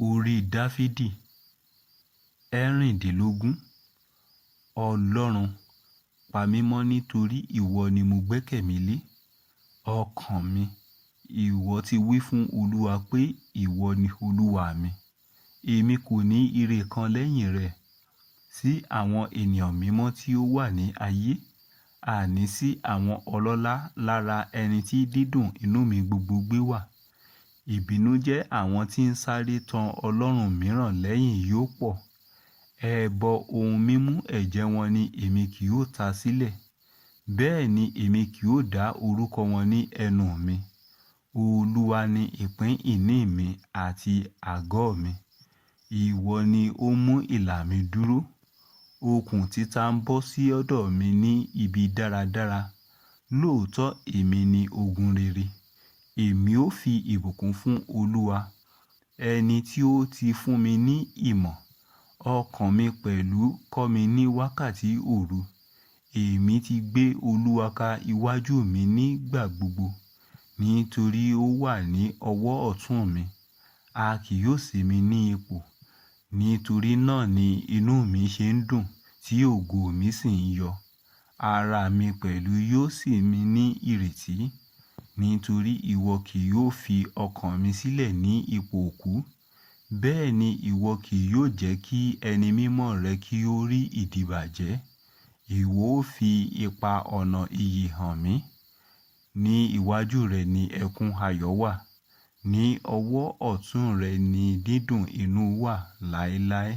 Orin DAFidi ẹ̀rìndínlógún. Ọlọ́run, pa mí mọ́ nítorí ìwọ ni mo gbẹ́kẹ̀mí lé. Ọkàn mi, ìwọ ti wí fún Olúwa pé ìwọ ni Olúwa mi. Èmi kò ní ire kan lẹ́yìn rẹ. Sí àwọn ènìyàn mímọ́ tí ó wà ní ayé, àní sí àwọn ọlọ́lá lára ẹni tí dídùn inú mi gbogbo gbé wà. Ìbìnújẹ́ àwọn tí ń sáré tọ ọlọ́run mìíràn lẹ́yìn yóò pọ̀. Ẹbọ ohun mímu ẹ̀jẹ̀ wọn ni èmi kì yóò ta sílẹ̀. Bẹ́ẹ̀ ni èmi kì yóò dá orúkọ wọn ní ẹnu mi. Olúwa ni ìpín ìní mi àti àgọ́ mi. Ìwọ ni ó mú ìlà mi dúró. Okùn títa ń bọ́ sí ọ̀dọ̀ mi ní ibi dáradára. Lóòótọ́ èmi ni ogun rere. Èmi ó fi ìbùkún fún Olúwa, ẹni tí ó ti fún mi ní ìmọ̀. Ọkàn mi pẹ̀lú kọ́ mi ní wákàtí òru. Èmi ti gbé Olúwa ka iwájú mi nígbà gbogbo, nítorí ó wà ní ọwọ́ ọ̀tún mi. A kì yóò ṣì mí ní ipò. Nítorí náà ni inú mi ṣe ń dùn tí ògo mi sì ń yọ. Ara mi pẹ̀lú yóò ṣì mí ní ìrètí. Nítorí ìwọ kì yóò fi ọkàn mi sílẹ̀ ní ipò òkú. Bẹ́ẹ̀ ni ìwọ kì yóò jẹ́ kí ẹni mímọ́ rẹ kí ó rí ìdìbàjẹ́. Ìwọ ó fi ipa ọ̀nà ìyè hàn mí. Ní iwájú rẹ ni ẹkún ayọ̀ wà. Ní ọwọ́ ọ̀tún rẹ ni dídùn inú wà láéláé.